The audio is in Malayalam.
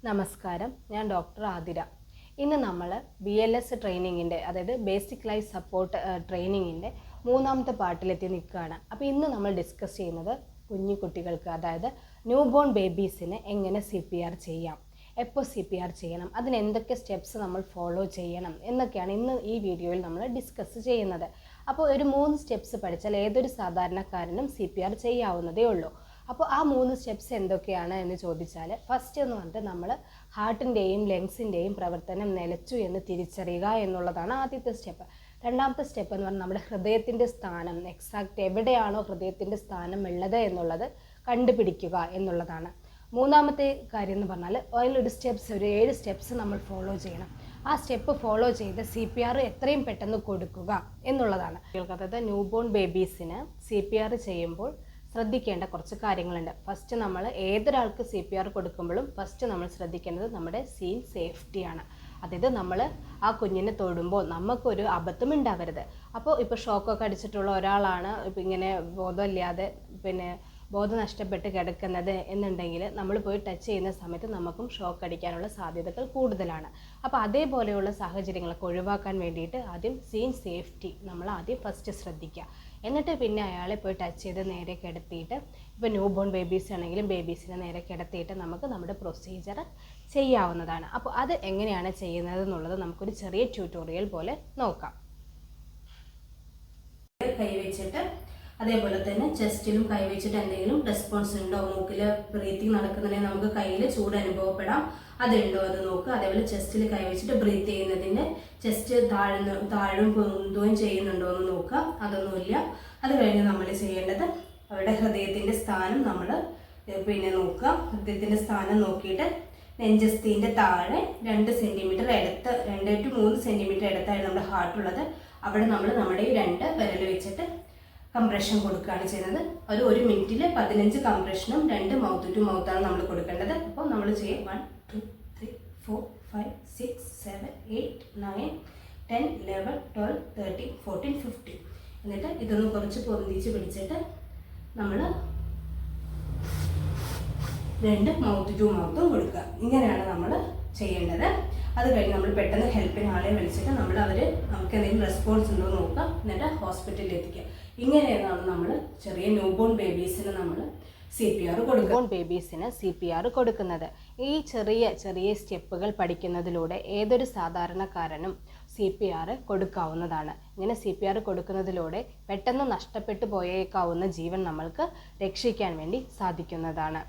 നമസ്കാരം, ഞാൻ ഡോക്ടർ ആതിര. ഇന്ന് നമ്മൾ BLS ട്രെയിനിങ്ങിൻ്റെ, അതായത് ബേസിക് ലൈഫ് സപ്പോർട്ട് ട്രെയിനിങ്ങിൻ്റെ മൂന്നാമത്തെ പാർട്ടിലെത്തി നിൽക്കുകയാണ്. അപ്പോൾ ഇന്ന് നമ്മൾ ഡിസ്കസ് ചെയ്യുന്നത് കുഞ്ഞു കുട്ടികൾക്ക്, അതായത് ന്യൂ ബോൺ ബേബീസിന് എങ്ങനെ CPR ചെയ്യാം, എപ്പോൾ CPR ചെയ്യണം, അതിന് എന്തൊക്കെ സ്റ്റെപ്സ് നമ്മൾ ഫോളോ ചെയ്യണം എന്നൊക്കെയാണ് ഇന്ന് ഈ വീഡിയോയിൽ നമ്മൾ ഡിസ്കസ് ചെയ്യുന്നത്. അപ്പോൾ ഒരു 3 സ്റ്റെപ്സ് പഠിച്ചാൽ ഏതൊരു സാധാരണക്കാരനും CPR ചെയ്യാവുന്നതേ ഉള്ളൂ. അപ്പോൾ ആ 3 സ്റ്റെപ്സ് എന്തൊക്കെയാണ് എന്ന് ചോദിച്ചാൽ, ഫസ്റ്റ് എന്ന് പറഞ്ഞിട്ട് നമ്മൾ ഹാർട്ടിൻ്റെയും ലങ്സിൻ്റെയും പ്രവർത്തനം നിലച്ചു എന്ന് തിരിച്ചറിയുക എന്നുള്ളതാണ് ആദ്യത്തെ സ്റ്റെപ്പ്. രണ്ടാമത്തെ സ്റ്റെപ്പ് എന്ന് പറഞ്ഞാൽ നമ്മുടെ ഹൃദയത്തിൻ്റെ സ്ഥാനം, എക്സാക്റ്റ് എവിടെയാണോ ഹൃദയത്തിൻ്റെ സ്ഥാനം ഉള്ളത് എന്നുള്ളത് കണ്ടുപിടിക്കുക എന്നുള്ളതാണ്. മൂന്നാമത്തെ കാര്യം എന്ന് പറഞ്ഞാൽ അതിലൊരു സ്റ്റെപ്സ്, ഒരു 7 സ്റ്റെപ്സ് നമ്മൾ ഫോളോ ചെയ്യണം. ആ സ്റ്റെപ്പ് ഫോളോ ചെയ്ത് CPR എത്രയും പെട്ടെന്ന് കൊടുക്കുക എന്നുള്ളതാണ്. അതായത് ന്യൂ ബോൺ ബേബീസിന് CPR ചെയ്യുമ്പോൾ ശ്രദ്ധിക്കേണ്ട കുറച്ച് കാര്യങ്ങളുണ്ട്. ഫസ്റ്റ് നമ്മൾ ഏതൊരാൾക്ക് CPR കൊടുക്കുമ്പോഴും ഫസ്റ്റ് നമ്മൾ ശ്രദ്ധിക്കേണ്ടത് നമ്മുടെ സീൻ സേഫ്റ്റിയാണ്. അതായത് നമ്മൾ ആ കുഞ്ഞിനെ തൊടുമ്പോൾ നമുക്കൊരു അബദ്ധം ഉണ്ടാവരുത്. അപ്പോൾ ഇപ്പോൾ ഷോക്കൊക്കെ അടിച്ചിട്ടുള്ള ഒരാളാണ് ഇപ്പം ഇങ്ങനെ ബോധമില്ലാതെ ബോധം നഷ്ടപ്പെട്ട് കിടക്കുന്നത് എന്നുണ്ടെങ്കിൽ നമ്മൾ പോയി ടച്ച് ചെയ്യുന്ന സമയത്ത് നമുക്കും ഷോക്ക് അടിക്കാനുള്ള സാധ്യതകൾ കൂടുതലാണ്. അപ്പോൾ അതേപോലെയുള്ള സാഹചര്യങ്ങളൊക്കെ ഒഴിവാക്കാൻ വേണ്ടിയിട്ട് ആദ്യം സീൻ സേഫ്റ്റി നമ്മൾ ആദ്യം ഫസ്റ്റ് ശ്രദ്ധിക്കുക. എന്നിട്ട് പിന്നെ അയാളെ പോയി ടച്ച് ചെയ്ത് നേരെ കിടത്തിയിട്ട്, ഇപ്പോൾ ന്യൂ ബോൺ ബേബീസ് ആണെങ്കിലും ബേബീസിനെ നേരെ കിടത്തിയിട്ട് നമുക്ക് നമ്മുടെ പ്രൊസീജിയർ ചെയ്യാവുന്നതാണ്. അപ്പോൾ അത് എങ്ങനെയാണ് ചെയ്യുന്നത് എന്നുള്ളത് നമുക്കൊരു ചെറിയ ട്യൂട്ടോറിയൽ പോലെ നോക്കാം. കൈവച്ചിട്ട് അതേപോലെ തന്നെ ചെസ്റ്റിലും കൈവച്ചിട്ട് എന്തെങ്കിലും റെസ്പോൺസ് ഉണ്ടോ, മൂക്കിൽ ബ്രീത്തിങ് നടക്കുന്നുണ്ടെങ്കിൽ നമുക്ക് കയ്യിൽ ചൂട് അനുഭവപ്പെടാം, അതുണ്ടോ അത് നോക്കുക. അതേപോലെ ചെസ്റ്റിൽ കൈവച്ചിട്ട് ബ്രീത്ത് ചെയ്യുന്നതിൻ്റെ ചെസ്റ്റ് താഴും പൊന്തുകയും ചെയ്യുന്നുണ്ടോ എന്ന് നോക്കുക, അതൊന്നുമില്ല. അത് കഴിഞ്ഞ് നമ്മൾ ചെയ്യേണ്ടത് അവരുടെ ഹൃദയത്തിൻ്റെ സ്ഥാനം നമ്മൾ നോക്കുക. ഹൃദയത്തിൻ്റെ സ്ഥാനം നോക്കിയിട്ട് നെഞ്ചസ്ഥീൻ്റെ താഴെ 2 സെൻറ്റിമീറ്റർ അടുത്ത്, 2 to 3 സെൻറ്റിമീറ്റർ അടുത്താണ് നമ്മുടെ ഹാർട്ടുള്ളത്. അവിടെ നമ്മൾ നമ്മുടെ ഈ 2 വിരൽ വെച്ചിട്ട് കംപ്രഷൻ കൊടുക്കുകയാണ് ചെയ്യുന്നത്. ഒരു 1 മിനിറ്റിൽ 15 കംപ്രഷനും 2 മൗത്ത് ടു മൗത്താണ് നമ്മൾ കൊടുക്കേണ്ടത്. അപ്പോൾ നമ്മൾ ചെയ്യും 1 2 3 4 5 6 7 8 9 10 11 12 13 14 15. എന്നിട്ട് ഇതൊന്ന് കുറച്ച് പൊന്തിച്ച് പിടിച്ചിട്ട് നമ്മൾ 2 മൗത്ത് ടു മൗത്തും കൊടുക്കുക. ഇങ്ങനെയാണ് നമ്മൾ ചെയ്യേണ്ടത്. അത് കഴിഞ്ഞ് നമ്മൾ പെട്ടെന്ന് ഹെൽപ്പിന് ആളെ വിളിച്ചിട്ട് നമുക്ക് എന്തെങ്കിലും റെസ്പോൺസ് ഉണ്ടോ എന്ന് നോക്കുക, എന്നിട്ട് ഹോസ്പിറ്റലിൽ എത്തിക്കുക. ഇങ്ങനെയാണ് നമ്മൾ ചെറിയ ന്യൂ ബോൺ ബേബീസിന് നമ്മൾ CPR കൊടുക്കുക. ബോൺ ബേബീസിന് CPR കൊടുക്കുന്നത്. ഈ ചെറിയ സ്റ്റെപ്പുകൾ പഠിക്കുന്നതിലൂടെ ഏതൊരു സാധാരണക്കാരനും CPR കൊടുക്കാവുന്നതാണ്. ഇങ്ങനെ CPR കൊടുക്കുന്നതിലൂടെ പെട്ടെന്ന് നഷ്ടപ്പെട്ടു പോയേക്കാവുന്ന ജീവൻ നമ്മൾക്ക് രക്ഷിക്കാൻ വേണ്ടി സാധിക്കുന്നതാണ്.